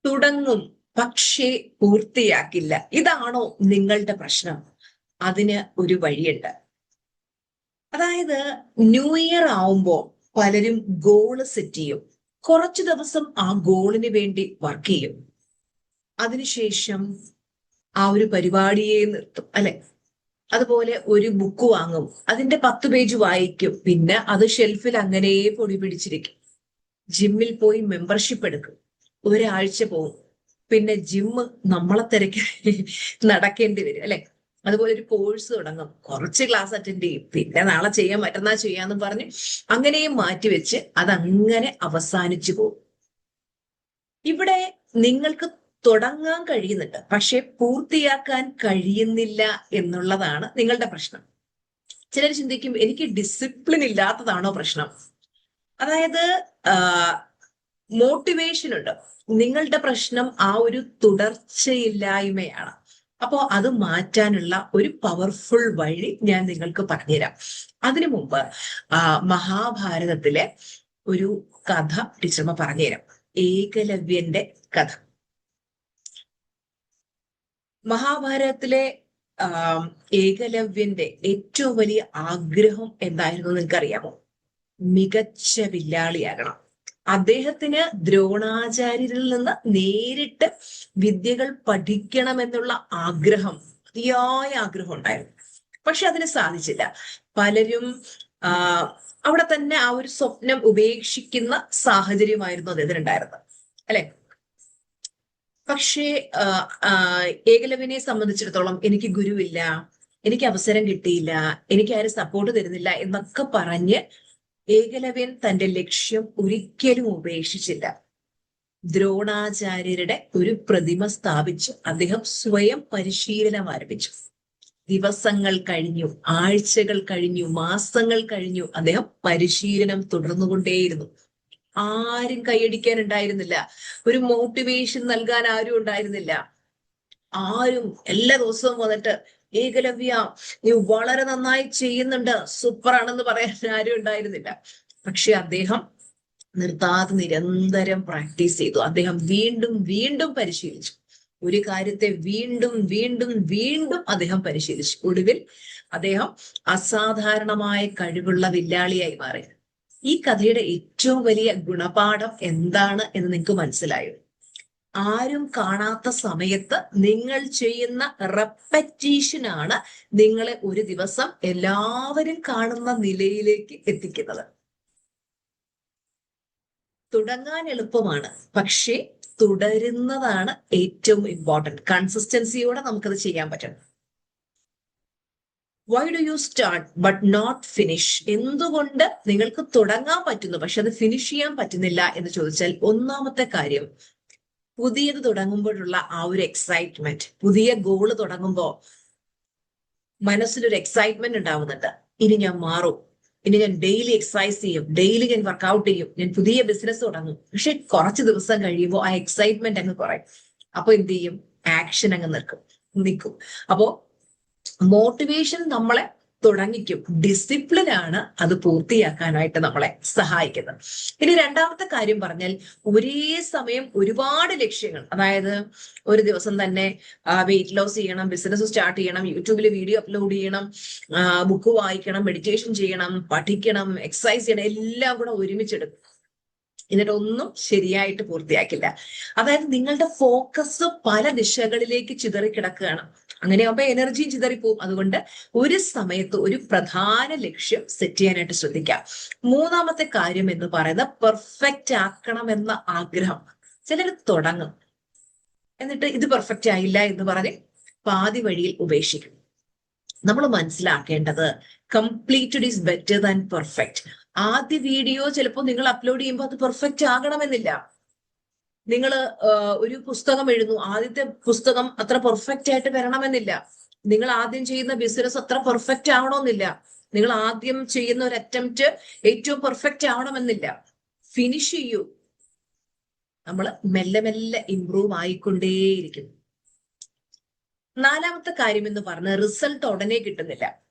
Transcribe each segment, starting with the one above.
തുടങ്ങും, പക്ഷേ പൂർത്തിയാക്കില്ല. ഇതാണോ നിങ്ങളുടെ പ്രശ്നം? അതിന് ഒരു വഴിയുണ്ട്. അതായത് ന്യൂ ഇയർ ആവുമ്പോൾ പലരും ഗോള് സെറ്റ് ചെയ്യും. കുറച്ചു ദിവസം ആ ഗോളിന് വേണ്ടി വർക്ക് ചെയ്യും. അതിനുശേഷം ആ ഒരു പരിപാടിയെ നിർത്തും, അല്ലെ? അതുപോലെ ഒരു ബുക്ക് വാങ്ങും, അതിന്റെ 10 പേജ് വായിക്കും, പിന്നെ അത് ഷെൽഫിൽ അങ്ങനെ പൊടി പിടിച്ചിരിക്കും. ജിമ്മിൽ പോയി മെമ്പർഷിപ്പ് എടുക്കും, ഒരാഴ്ച പോകും, പിന്നെ ജിമ്മ് നമ്മളെ തിരക്കി നടക്കേണ്ടി വരും, അല്ലെ? അതുപോലെ ഒരു കോഴ്സ് തുടങ്ങും, കുറച്ച് ക്ലാസ് അറ്റൻഡ് ചെയ്യും, പിന്നെ നാളെ ചെയ്യാം, മറ്റന്നാൾ ചെയ്യാന്ന് പറഞ്ഞ് അങ്ങനെയും മാറ്റിവെച്ച് അതങ്ങനെ അവസാനിച്ചു പോകും. ഇവിടെ നിങ്ങൾക്ക് തുടങ്ങാൻ കഴിയുന്നുണ്ട്, പക്ഷെ പൂർത്തിയാക്കാൻ കഴിയുന്നില്ല എന്നുള്ളതാണ് നിങ്ങളുടെ പ്രശ്നം. ചിലർ ചിന്തിക്കും, എനിക്ക് ഡിസിപ്ലിൻ ഇല്ലാത്തതാണോ പ്രശ്നം? അതായത് മോട്ടിവേഷൻ ഉണ്ട്, നിങ്ങളുടെ പ്രശ്നം ആ ഒരു തുടർച്ചയില്ലായ്മയാണ്. അപ്പോ അത് മാറ്റാനുള്ള ഒരു പവർഫുൾ വഴി ഞാൻ നിങ്ങൾക്ക് പറഞ്ഞുതരാം. അതിനു മുമ്പ് മഹാഭാരതത്തിലെ ഒരു കഥ ടീച്ചർമ്മ പറഞ്ഞുതരാം. ഏകലവ്യന്റെ കഥ. മഹാഭാരതത്തിലെ ഏകലവ്യന്റെ ഏറ്റവും വലിയ ആഗ്രഹം എന്തായിരുന്നു നിങ്ങൾക്കറിയാമോ? മികച്ച വില്ലാളിയാകണം. അദ്ദേഹത്തിന് ദ്രോണാചാര്യരിൽ നിന്ന് നേരിട്ട് വിദ്യകൾ പഠിക്കണമെന്നുള്ള ആഗ്രഹം, അതിയായ ആഗ്രഹം ഉണ്ടായിരുന്നു. പക്ഷെ അതിന് സാധിച്ചില്ല. പലരും അവിടെ തന്നെ ആ ഒരു സ്വപ്നം ഉപേക്ഷിക്കുന്ന സാഹചര്യമായിരുന്നു അദ്ദേഹത്തിനുണ്ടായിരുന്നത്, അല്ലെ? പക്ഷേ ഏകലവ്യനെ സംബന്ധിച്ചിടത്തോളം എനിക്ക് ഗുരുവില്ല, എനിക്ക് അവസരം കിട്ടിയില്ല, എനിക്ക് ആരും സപ്പോർട്ട് തരുന്നില്ല എന്നൊക്കെ പറഞ്ഞ് ഏകലവ്യൻ തന്റെ ലക്ഷ്യം ഒരിക്കലും ഉപേക്ഷിച്ചില്ല. ദ്രോണാചാര്യരുടെ ഒരു പ്രതിമ സ്ഥാപിച്ച് അദ്ദേഹം സ്വയം പരിശീലനം ആരംഭിച്ചു. ദിവസങ്ങൾ കഴിഞ്ഞു, ആഴ്ചകൾ കഴിഞ്ഞു, മാസങ്ങൾ കഴിഞ്ഞു, അദ്ദേഹം പരിശീലനം തുടർന്നുകൊണ്ടേയിരുന്നു. ആരും കൈയടിക്കാൻ ഉണ്ടായിരുന്നില്ല, ഒരു മോട്ടിവേഷൻ നൽകാൻ ആരും ഉണ്ടായിരുന്നില്ല. ആരും എല്ലാ ദിവസവും വന്നിട്ട് ഏകലവ്യ നീ വളരെ നന്നായി ചെയ്യുന്നുണ്ട്, സൂപ്പർ ആണെന്ന് പറയാൻ ആരും ഉണ്ടായിരുന്നില്ല. പക്ഷെ അദ്ദേഹം നിർത്താതെ നിരന്തരം പ്രാക്ടീസ് ചെയ്തു. അദ്ദേഹം വീണ്ടും വീണ്ടും പരിശീലിച്ചു. ഒരു കാര്യത്തെ വീണ്ടും വീണ്ടും വീണ്ടും അദ്ദേഹം പരിശീലിച്ചു. ഒടുവിൽ അദ്ദേഹം അസാധാരണമായ കഴിവുള്ള വില്ലാളിയായി മാറി. ഈ കഥയുടെ ഏറ്റവും വലിയ ഗുണപാഠം എന്താണ് എന്ന് നിങ്ങൾക്ക് മനസ്സിലായോ? ആരും കാണാത്ത സമയത്ത് നിങ്ങൾ ചെയ്യുന്ന റെപ്പറ്റീഷനാണ് നിങ്ങളെ ഒരു ദിവസം എല്ലാവരും കാണുന്ന നിലയിലേക്ക് എത്തിക്കുന്നത്. തുടങ്ങാൻ എളുപ്പമാണ്, പക്ഷേ തുടരുന്നതാണ് ഏറ്റവും ഇമ്പോർട്ടൻറ്റ്. കൺസിസ്റ്റൻസിയോടെ നമുക്കത് ചെയ്യാൻ പറ്റണം. Why do you start but not finish? എന്തുകൊണ്ട് നിങ്ങൾക്ക് തുടങ്ങാൻ പറ്റുന്നു പക്ഷെ അത് ഫിനിഷ് ചെയ്യാൻ പറ്റുന്നില്ല എന്ന് ചോദിച്ചാൽ, ഒന്നാമത്തെ കാര്യം, പുതിയത് തുടങ്ങുമ്പോഴുള്ള ആ ഒരു എക്സൈറ്റ്മെന്റ്. പുതിയ ഗോള് തുടങ്ങുമ്പോൾ മനസ്സിലൊരു എക്സൈറ്റ്മെന്റ് ഉണ്ടാവുന്നുണ്ട്. ഇനി ഞാൻ മാറും, ഇനി ഞാൻ ഡെയിലി എക്സസൈസ് ചെയ്യും, ഡെയിലി ഞാൻ വർക്ക്ഔട്ട് ചെയ്യും, ഞാൻ പുതിയ ബിസിനസ് തുടങ്ങും. പക്ഷെ കുറച്ച് ദിവസം കഴിയുമ്പോൾ ആ എക്സൈറ്റ്മെന്റ് അങ്ങ് കുറയും. അപ്പൊ എന്ത് ചെയ്യും? ആക്ഷൻ അങ്ങ് നിൽക്കും. അപ്പോ മോട്ടിവേഷൻ നമ്മളെ തുടങ്ങിക്കും, ഡിസിപ്ലിൻ ആണ് അത് പൂർത്തിയാക്കാനായിട്ട് നമ്മളെ സഹായിക്കുന്നത്. ഇനി രണ്ടാമത്തെ കാര്യം പറഞ്ഞാൽ, ഒരേ സമയം ഒരുപാട് ലക്ഷ്യങ്ങൾ, അതായത് ഒരു ദിവസം തന്നെ വെയിറ്റ് ലോസ് ചെയ്യണം, ബിസിനസ് സ്റ്റാർട്ട് ചെയ്യണം, യൂട്യൂബിൽ വീഡിയോ അപ്ലോഡ് ചെയ്യണം, ബുക്ക് വായിക്കണം, മെഡിറ്റേഷൻ ചെയ്യണം, പഠിക്കണം, എക്സസൈസ് ചെയ്യണം, എല്ലാം കൂടെ ഒരുമിച്ചെടുക്കും. എന്നിട്ടൊന്നും ശരിയായിട്ട് പൂർത്തിയാക്കില്ല. അതായത് നിങ്ങളുടെ ഫോക്കസ് പല ദിശകളിലേക്ക് ചിതറിക്കിടക്കുകയാണ്. അങ്ങനെയാകുമ്പോ എനർജിയും ചിതറിപ്പോവും. അതുകൊണ്ട് ഒരു സമയത്ത് ഒരു പ്രധാന ലക്ഷ്യം സെറ്റ് ചെയ്യാനായിട്ട് ശ്രദ്ധിക്കാം. മൂന്നാമത്തെ കാര്യം എന്ന് പറയുന്നത് പെർഫെക്റ്റ് ആക്കണം എന്ന ആഗ്രഹം. ചിലർ തുടങ്ങും, എന്നിട്ട് ഇത് പെർഫെക്റ്റ് ആയില്ല എന്ന് പറഞ്ഞ് പാതി വഴിയിൽ ഉപേക്ഷിക്കും. നമ്മൾ മനസ്സിലാക്കേണ്ടത്, completed is better than perfect. ആദ്യ വീഡിയോ ചിലപ്പോൾ നിങ്ങൾ അപ്ലോഡ് ചെയ്യുമ്പോൾ അത് പെർഫെക്റ്റ് ആകണമെന്നില്ല. നിങ്ങൾ ഒരു പുസ്തകം എഴുതുന്നു, ആദ്യത്തെ പുസ്തകം അത്ര പെർഫെക്റ്റ് ആയിട്ട് വരണമെന്നില്ല. നിങ്ങൾ ആദ്യം ചെയ്യുന്ന ബിസിനസ് അത്ര പെർഫെക്റ്റ് ആവണമെന്നില്ല. നിങ്ങൾ ആദ്യം ചെയ്യുന്ന ഒരു അറ്റംപ്റ്റ് ഏറ്റവും പെർഫെക്റ്റ് ആവണമെന്നില്ല. ഫിനിഷ് ചെയ്യൂ. നമ്മൾ മെല്ലെ മെല്ലെ ഇംപ്രൂവ് ആയിക്കൊണ്ടേയിരിക്കുന്നു. നാലാമത്തെ കാര്യം എന്ന് പറഞ്ഞ, റിസൾട്ട് ഉടനെ കിട്ടുന്നില്ല.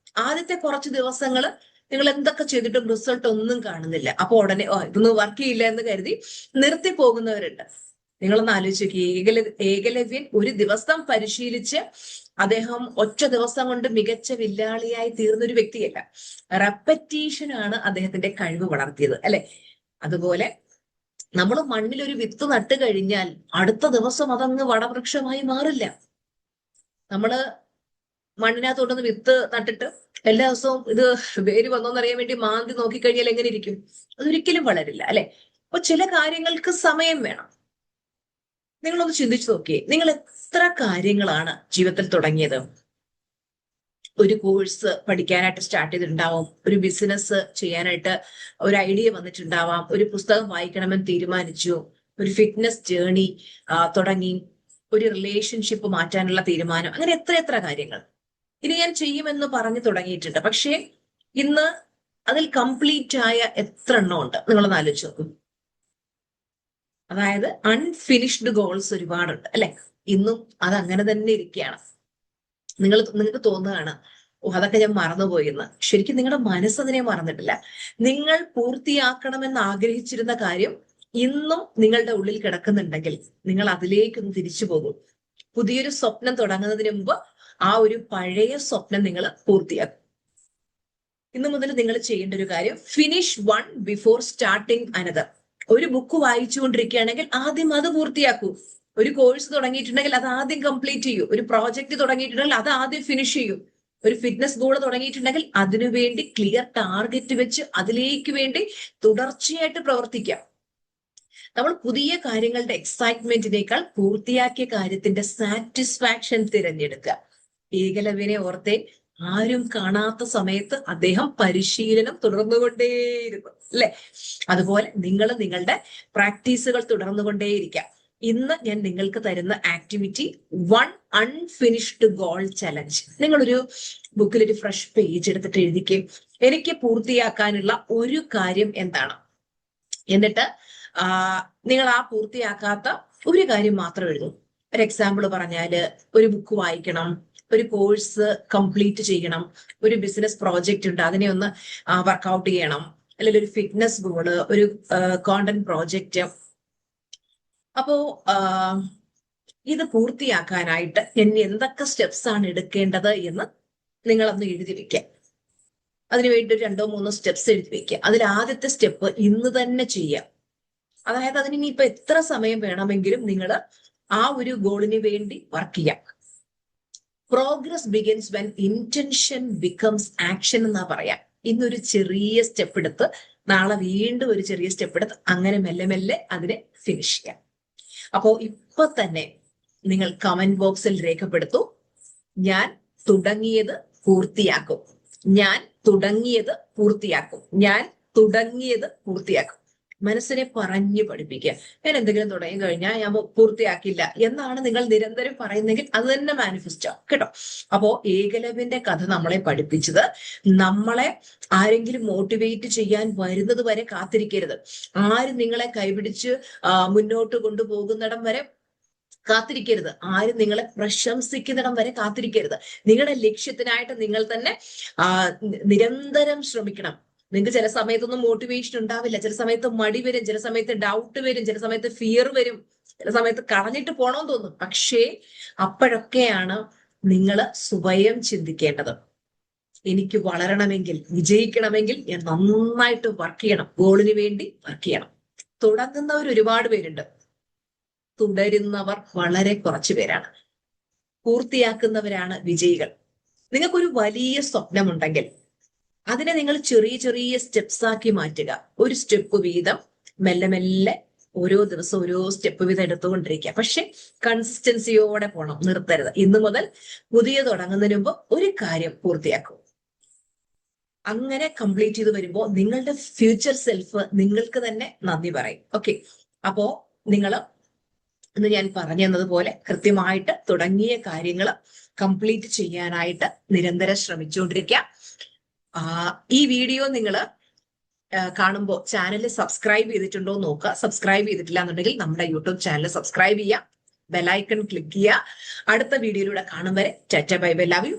ആദ്യത്തെ കുറച്ച് ദിവസങ്ങൾ നിങ്ങൾ എന്തൊക്കെ ചെയ്തിട്ടും റിസൾട്ട് ഒന്നും കാണുന്നില്ല. അപ്പൊ ഉടനെ ഇതൊന്നും വർക്ക് ചെയ്യില്ല എന്ന് കരുതി നിർത്തി പോകുന്നവരുണ്ട്. നിങ്ങളൊന്ന് ആലോചിച്ച് നോക്കി. ഏകലവ്യൻ ഒരു ദിവസം പരിശീലിച്ച് അദ്ദേഹം ഒറ്റ ദിവസം കൊണ്ട് മികച്ച വില്ലാളിയായി തീർന്നൊരു വ്യക്തിയല്ല. റെപ്പറ്റീഷനാണ് അദ്ദേഹത്തിന്റെ കഴിവ് വളർത്തിയത്, അല്ലെ? അതുപോലെ നമ്മൾ മണ്ണിൽ ഒരു വിത്ത് നട്ട് കഴിഞ്ഞാൽ അടുത്ത ദിവസം അതങ്ങ് വടവൃക്ഷമായി മാറില്ല. നമ്മള് മണ്ണിനകത്തോട്ടൊന്ന് വിത്ത് നട്ടിട്ട് എല്ലാ ദിവസവും ഇത് വേര് വന്നോന്നറിയാൻ വേണ്ടി മാന്തി നോക്കിക്കഴിഞ്ഞാൽ എങ്ങനെ ഇരിക്കും? അതൊരിക്കലും വളരില്ല, അല്ലെ? അപ്പൊ ചില കാര്യങ്ങൾക്ക് സമയം വേണം. നിങ്ങളൊന്ന് ചിന്തിച്ചു നോക്കിയേ, നിങ്ങൾ എത്ര കാര്യങ്ങളാണ് ജീവിതത്തിൽ തുടങ്ങിയത്? ഒരു കോഴ്സ് പഠിക്കാനായിട്ട് സ്റ്റാർട്ട് ചെയ്തിട്ടുണ്ടാവാം, ഒരു ബിസിനസ് ചെയ്യാനായിട്ട് ഒരു ഐഡിയ വന്നിട്ടുണ്ടാവാം, ഒരു പുസ്തകം വായിക്കണമെന്ന് തീരുമാനിച്ചു, ഒരു ഫിറ്റ്നസ് ജേർണി തുടങ്ങി, ഒരു റിലേഷൻഷിപ്പ് മാറ്റാനുള്ള തീരുമാനം, അങ്ങനെ എത്ര എത്ര കാര്യങ്ങൾ ഇനി ഞാൻ ചെയ്യുമെന്ന് പറഞ്ഞു തുടങ്ങിയിട്ടുണ്ട്. പക്ഷേ ഇന്ന് അതിൽ കംപ്ലീറ്റ് ആയ എത്ര എണ്ണം ഉണ്ട് നിങ്ങളൊന്ന് ആലോചിച്ച് നോക്കും. അതായത് അൺഫിനിഷ്ഡ് ഗോൾസ് ഒരുപാടുണ്ട്, അല്ലെ? ഇന്നും അത് അങ്ങനെ തന്നെ ഇരിക്കുകയാണ്. നിങ്ങൾക്ക് തോന്നുകയാണ്, ഓ അതൊക്കെ ഞാൻ മറന്നുപോയി എന്ന്. ശരിക്കും നിങ്ങളുടെ മനസ്സതിനെ മറന്നിട്ടില്ല. നിങ്ങൾ പൂർത്തിയാക്കണമെന്ന് ആഗ്രഹിച്ചിരുന്ന കാര്യം ഇന്നും നിങ്ങളുടെ ഉള്ളിൽ കിടക്കുന്നുണ്ടെങ്കിൽ നിങ്ങൾ അതിലേക്കൊന്ന് തിരിച്ചു പോകും. പുതിയൊരു സ്വപ്നം തുടങ്ങുന്നതിന് മുമ്പ് ആ ഒരു പഴയ സ്വപ്നം നിങ്ങൾ പൂർത്തിയാക്കും. ഇന്നു മുതൽ നിങ്ങൾ ചെയ്യേണ്ട ഒരു കാര്യം, finish one before starting another. ഒരു ബുക്ക് വായിച്ചുകൊണ്ടിരിക്കുകയാണെങ്കിൽ ആദ്യം അത് പൂർത്തിയാക്കൂ. ഒരു കോഴ്സ് തുടങ്ങിയിട്ടുണ്ടെങ്കിൽ അത് ആദ്യം കംപ്ലീറ്റ് ചെയ്യൂ. ഒരു പ്രോജക്റ്റ് തുടങ്ങിയിട്ടുണ്ടെങ്കിൽ അത് ആദ്യം ഫിനിഷ് ചെയ്യൂ. ഒരു ഫിറ്റ്നസ് ഗോൾ തുടങ്ങിയിട്ടുണ്ടെങ്കിൽ അതിനുവേണ്ടി ക്ലിയർ ടാർഗറ്റ് വെച്ച് അതിലേക്ക് വേണ്ടി തുടർച്ചയായിട്ട് പ്രവർത്തിക്കാം. നമ്മൾ പുതിയ കാര്യങ്ങളുടെ എക്സൈറ്റ്മെന്റിനേക്കാൾ പൂർത്തിയാക്കിയ കാര്യത്തിന്റെ സാറ്റിസ്ഫാക്ഷൻ തിരഞ്ഞെടുക്കുക. ഏകലവ്യനെ ഓർത്തെ, ആരും കാണാത്ത സമയത്ത് അദ്ദേഹം പരിശീലനം തുടർന്നുകൊണ്ടേയിരുന്നു, അല്ലെ? അതുപോലെ നിങ്ങൾ നിങ്ങളുടെ പ്രാക്ടീസുകൾ തുടർന്നുകൊണ്ടേയിരിക്കാം. ഇന്ന് ഞാൻ നിങ്ങൾക്ക് തരുന്ന activity, one unfinished goal challenge. നിങ്ങളൊരു ബുക്കിൽ ഒരു ഫ്രഷ് പേജ് എടുത്തിട്ട് എഴുതിക്കും, എനിക്ക് പൂർത്തിയാക്കാനുള്ള ഒരു കാര്യം എന്താണ്. എന്നിട്ട് നിങ്ങൾ ആ പൂർത്തിയാക്കാത്ത ഒരു കാര്യം മാത്രം എഴുതും. ഒരു എക്സാമ്പിൾ പറഞ്ഞാല്, ഒരു ബുക്ക് വായിക്കണം, ഒരു കോഴ്സ് കംപ്ലീറ്റ് ചെയ്യണം, ഒരു ബിസിനസ് പ്രോജക്റ്റ് ഉണ്ട് അതിനെ ഒന്ന് വർക്ക്ഔട്ട് ചെയ്യണം, അല്ലെങ്കിൽ ഒരു ഫിറ്റ്നസ് ഗോള്, ഒരു കോണ്ടന്റ് പ്രോജക്റ്റ്. അപ്പോ ഇത് പൂർത്തിയാക്കാനായിട്ട് ഞാൻ എന്തൊക്കെ സ്റ്റെപ്സ് ആണ് എടുക്കേണ്ടത് എന്ന് നിങ്ങളൊന്ന് എഴുതി വെക്കുക. അതിനുവേണ്ടി ഒരു 2-3 സ്റ്റെപ്സ് എഴുതി വെക്കുക. അതിൽ ആദ്യത്തെ സ്റ്റെപ്പ് ഇന്ന് തന്നെ ചെയ്യാം. അതായത് അതിന് ഇനിയിപ്പോ എത്ര സമയം വേണമെങ്കിലും നിങ്ങൾ ആ ഒരു ഗോളിന് വേണ്ടി വർക്ക് ചെയ്യാം. Progress begins when intention becomes action എന്നാ പറയാം. ഇന്നൊരു ചെറിയ സ്റ്റെപ്പ് എടുത്ത് നാളെ വീണ്ടും ഒരു ചെറിയ സ്റ്റെപ്പ് എടുത്ത് അങ്ങനെ മെല്ലെ മെല്ലെ അതിനെ ഫിനിഷ് ചെയ്യാം. അപ്പോ ഇപ്പൊ തന്നെ നിങ്ങൾ കമന്റ് ബോക്സിൽ രേഖപ്പെടുത്തൂ, ഞാൻ തുടങ്ങിയത് പൂർത്തിയാക്കും, ഞാൻ തുടങ്ങിയത് പൂർത്തിയാക്കും, ഞാൻ തുടങ്ങിയത് പൂർത്തിയാക്കും. മനസ്സിനെ പറഞ്ഞു പഠിപ്പിക്കുക. ഞാൻ എന്തെങ്കിലും തുടങ്ങി കഴിഞ്ഞാൽ ഞാൻ പൂർത്തിയാക്കില്ല എന്നാണ് നിങ്ങൾ നിരന്തരം പറയുന്നെങ്കിൽ അത് തന്നെ മാനിഫെസ്റ്റോ കേട്ടോ. അപ്പോ ഏകലവ്യന്റെ കഥ നമ്മളെ പഠിപ്പിച്ചത്, നമ്മളെ ആരെങ്കിലും മോട്ടിവേറ്റ് ചെയ്യാൻ വരുന്നത് വരെ കാത്തിരിക്കരുത്. ആരും നിങ്ങളെ കൈപിടിച്ച് മുന്നോട്ട് കൊണ്ടുപോകുന്നിടം വരെ കാത്തിരിക്കരുത്. ആരും നിങ്ങളെ പ്രശംസിക്കുന്നിടം വരെ കാത്തിരിക്കരുത്. നിങ്ങളുടെ ലക്ഷ്യത്തിനായിട്ട് നിങ്ങൾ തന്നെ നിരന്തരം ശ്രമിക്കണം. നിങ്ങൾക്ക് ചില സമയത്തൊന്നും മോട്ടിവേഷൻ ഉണ്ടാവില്ല, ചില സമയത്ത് മടി വരും, ചില സമയത്ത് ഡൗട്ട് വരും, ചില സമയത്ത് ഫിയർ വരും, ചില സമയത്ത് കളഞ്ഞിട്ട് പോണമെന്ന് തോന്നും. പക്ഷേ അപ്പോഴൊക്കെയാണ് നിങ്ങൾ സ്വയം ചിന്തിക്കേണ്ടത്, എനിക്ക് വളരണമെങ്കിൽ, വിജയിക്കണമെങ്കിൽ ഞാൻ നന്നായിട്ട് വർക്ക് ചെയ്യണം, ഗോളിന് വേണ്ടി വർക്ക് ചെയ്യണം. തുടങ്ങുന്നവർ ഒരുപാട് പേരുണ്ട്, തുടരുന്നവർ വളരെ കുറച്ചു പേരാണ്. പൂർത്തിയാക്കുന്നവരാണ് വിജയികൾ. നിങ്ങൾക്കൊരു വലിയ സ്വപ്നമുണ്ടെങ്കിൽ അതിനെ നിങ്ങൾ ചെറിയ ചെറിയ സ്റ്റെപ്സ് ആക്കി മാറ്റുക. ഒരു സ്റ്റെപ്പ് വീതം മെല്ലെ മെല്ലെ ഓരോ ദിവസം ഓരോ സ്റ്റെപ്പ് വീതം എടുത്തുകൊണ്ടിരിക്കുക. പക്ഷെ കൺസിസ്റ്റൻസിയോടെ പോകണം, നിർത്തരുത്. ഇന്നു മുതൽ പുതിയ തുടങ്ങുന്നതിന് മുമ്പ് ഒരു കാര്യം പൂർത്തിയാക്കും. അങ്ങനെ കംപ്ലീറ്റ് ചെയ്ത് വരുമ്പോൾ നിങ്ങളുടെ ഫ്യൂച്ചർ സെൽഫ് നിങ്ങൾക്ക് തന്നെ നന്ദി പറയും. ഓക്കെ, അപ്പോ നിങ്ങൾ ഇന്ന് ഞാൻ പറഞ്ഞു തന്നതുപോലെ കൃത്യമായിട്ട് തുടങ്ങിയ കാര്യങ്ങൾ കംപ്ലീറ്റ് ചെയ്യാനായിട്ട് നിരന്തരം ശ്രമിച്ചുകൊണ്ടിരിക്കുക. ഈ വീഡിയോ നിങ്ങൾ കാണുമ്പോൾ ചാനൽ സബ്സ്ക്രൈബ് ചെയ്തിട്ടുണ്ടോ എന്ന് നോക്കുക. സബ്സ്ക്രൈബ് ചെയ്തിട്ടില്ല എന്നുണ്ടെങ്കിൽ നമ്മുടെ യൂട്യൂബ് ചാനൽ സബ്സ്ക്രൈബ് ചെയ്യുക, ബെലൈക്കൺ ക്ലിക്ക് ചെയ്യുക. അടുത്ത വീഡിയോയിലൂടെ കാണും വരെ Tata bye bye, love you.